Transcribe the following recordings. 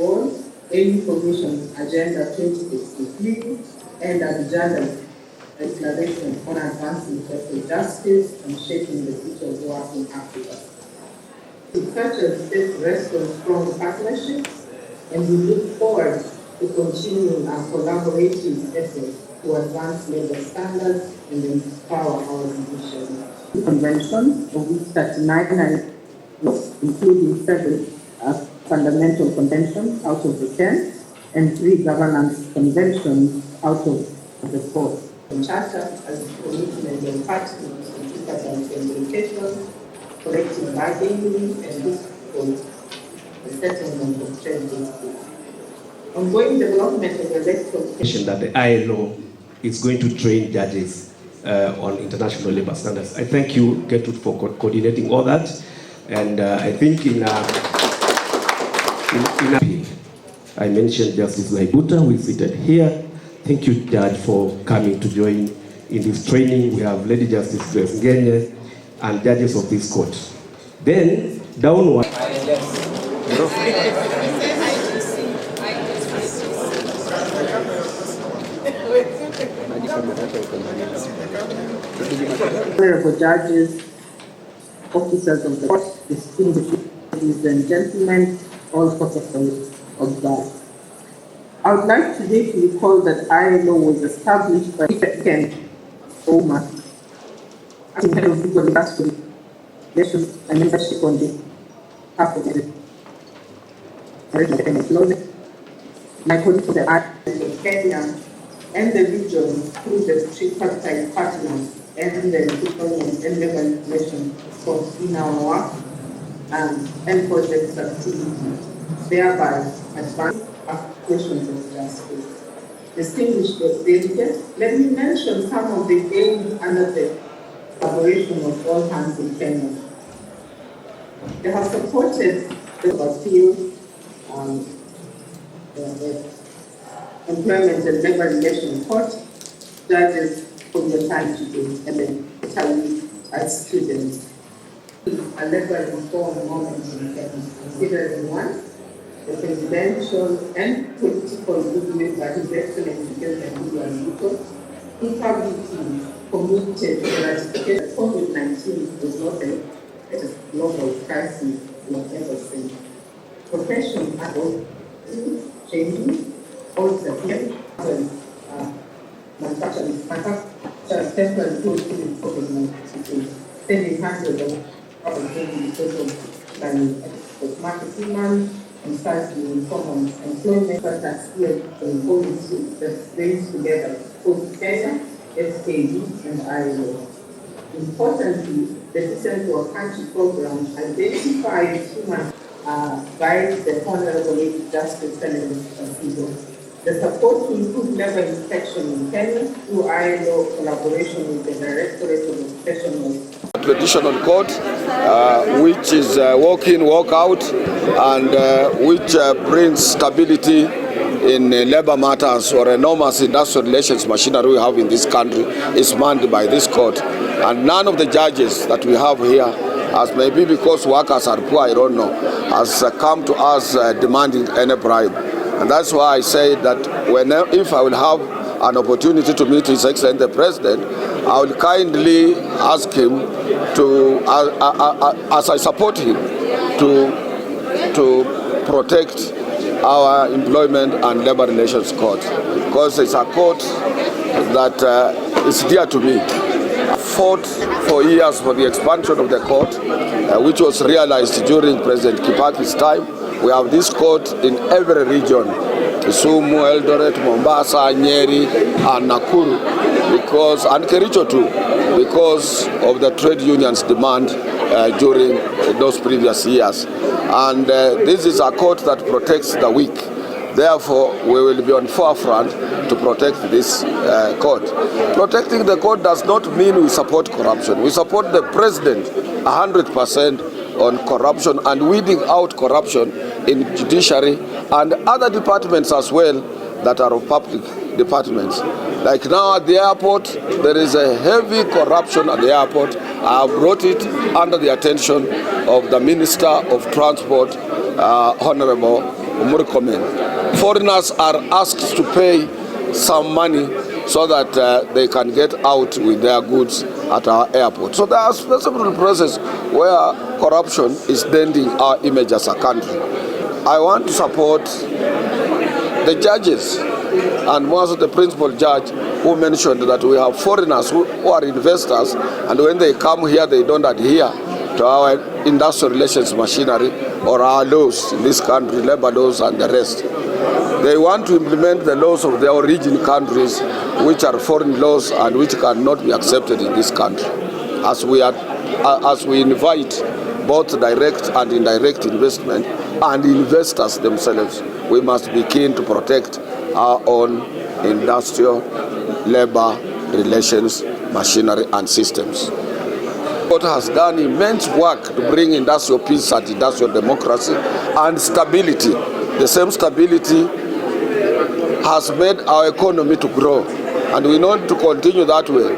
Board, Aim Commission Agenda 2063, and Agenda Declaration on Advancing Social Justice and Shaping the Future of Work in Africa. To such a state rests on strong partnerships, and we look forward to continuing our collaborative efforts to advance labor standards and empower our judiciary. Conventions, of which 39 are, including 7 fundamental conventions out of the 10, and 3 governance conventions out of the 4. The Charter as commitment and partners to citizens and education, collective bargaining, and this the settlement of trade disputes. Ongoing development of the electoral that the ILO is going to train judges on international labor standards. I thank you, Gertrude, for coordinating all that. And I think I mentioned Justice Laibuta, who is seated here. Thank you, Judge, for coming to join in this training. We have Lady Justice Ngenye and judges of this court. Then, downward. Honorable judges, officers of the court, distinguished ladies and gentlemen, all protocols observed. I would like today to recall that ILO was established by Koome, acting head of legal relations and membership on behalf of the my colleagues of the islands of Kenya and the region through the tripartite partners and the employment and labor relations for in our work and project activity, thereby advance applications of justice. Distinguished delegates, let me mention some of the aims under the collaboration of all hands in Kenya. They have supported the appeal, the employment and labor relations court, judges for the time to do, and then as students. A labor reform moment in Kenya, considering one, the presidential and political goodwill by His Excellency President Ruto, he publicly committed to the ratification that COVID-19 was not a global crisis we have ever seen. Professions are all changing, all disappearing, manufacturing temporary tools in COVID-19, saving hundreds of because of marketing money and starting informal employment such as here in policy that brings together both Kenya, SKD, and ILO. Importantly, the Listen to a Country program identified human by the Honorable Lady Justice Senator. The support to improve labor inspection in Kenya through ILO collaboration with the Directorate of Professionals. Traditional court, which is walk in, walk out, and which brings stability in labor matters or enormous industrial relations machinery we have in this country, is manned by this court. And none of the judges that we have here, as maybe because workers are poor, I don't know, has come to us demanding any bribe. And that's why I say that if I will have an opportunity to meet His Excellency the President, I will kindly ask him to, as I support him, to protect our employment and labor relations court, because it's a court that is dear to me. I fought for years for the expansion of the court, which was realized during President Kibaki's time. We have this court in every region, Kisumu, Eldoret, Mombasa, Nyeri, and Nakuru, and Kericho too, because of the trade unions' demand during those previous years. And this is a court that protects the weak. Therefore, we will be on forefront to protect this court. Protecting the court does not mean we support corruption. We support the president 100% on corruption and weeding out corruption in judiciary and other departments as well that are of public departments. Like now at the airport, there is a heavy corruption at the airport. I have brought it under the attention of the Minister of Transport, Honorable Koome. Foreigners are asked to pay some money so that they can get out with their goods at our airport. So there are several processes where corruption is denting our image as a country. I want to support the judges, and most of the principal judge who mentioned that we have foreigners who are investors, and when they come here they don't adhere to our industrial relations machinery or our laws in this country, labor laws and the rest. They want to implement the laws of their origin countries, which are foreign laws and which cannot be accepted in this country. As we invite both direct and indirect investment and investors themselves, we must be keen to protect our own industrial, labor, relations, machinery and systems. Ruto has done immense work to bring industrial peace and industrial democracy and stability. The same stability has made our economy to grow, and we need to continue that way.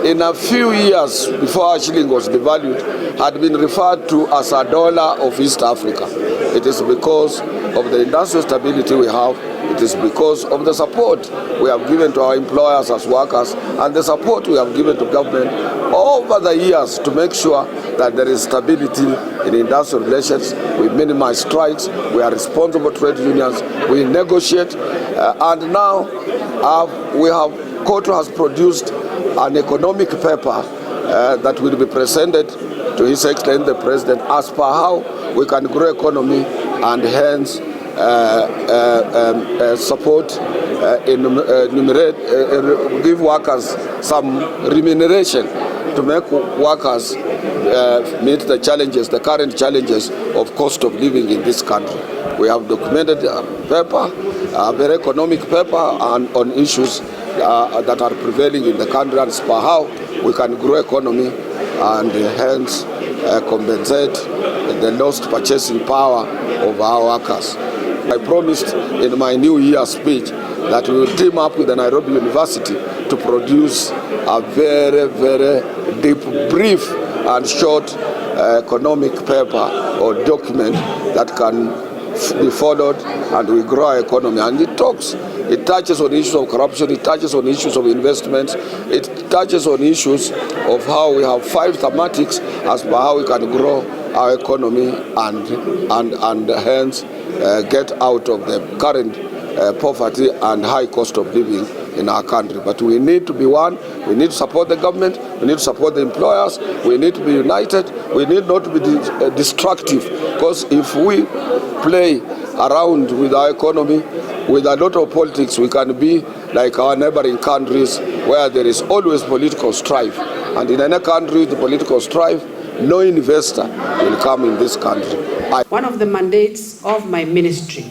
In a few years before our shilling was devalued, had been referred to as a dollar of East Africa. It is because of the industrial stability we have. It is because of the support we have given to our employers as workers and the support we have given to government over the years to make sure that there is stability in industrial relations. We minimize strikes, we are responsible trade unions, we negotiate, and now Ruto has produced an economic paper that will be presented to His Excellency the President as per how we can grow economy and hence support, give workers some remuneration to make workers meet the challenges, the current challenges of cost of living in this country. We have documented a paper, a very economic paper on issues that are prevailing in the country and for how we can grow economy and hence compensate the lost purchasing power of our workers. I promised in my New Year speech that we will team up with the Nairobi University to produce a very, very deep, brief and short economic paper or document that can be followed and we grow our economy. And it touches on issues of corruption, it touches on issues of investments, it touches on issues of how we have 5 thematics as per how we can grow our economy and hence get out of the current poverty and high cost of living in our country. But we need to be one, we need to support the government, we need to support the employers, we need to be united, we need not to be destructive, because if we play around with our economy, with a lot of politics, we can be like our neighboring countries where there is always political strife. And in any country with political strife, no investor will come in this country. One of the mandates of my ministry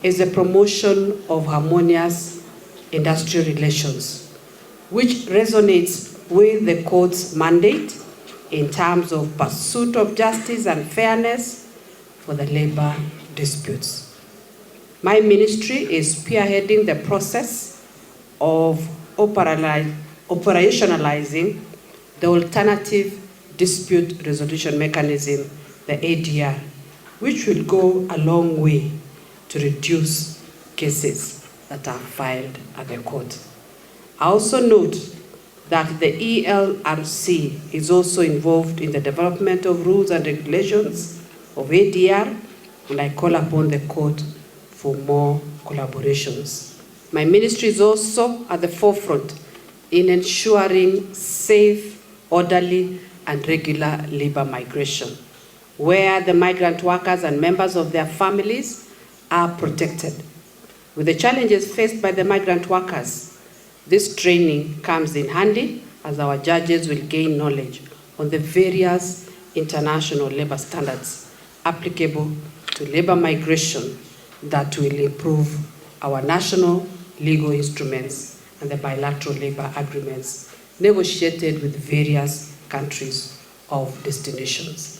is the promotion of harmonious industrial relations, which resonates with the court's mandate in terms of pursuit of justice and fairness for the labor disputes. My ministry is spearheading the process of operationalizing the alternative dispute resolution mechanism, the ADR, which will go a long way to reduce cases that are filed at the court. I also note that the ELRC is also involved in the development of rules and regulations of ADR, and I call upon the court for more collaborations. My ministry is also at the forefront in ensuring safe, orderly, and regular labor migration, where the migrant workers and members of their families are protected. With the challenges faced by the migrant workers, this training comes in handy as our judges will gain knowledge on the various international labor standards applicable to labor migration that will improve our national legal instruments and the bilateral labor agreements negotiated with various countries of destinations.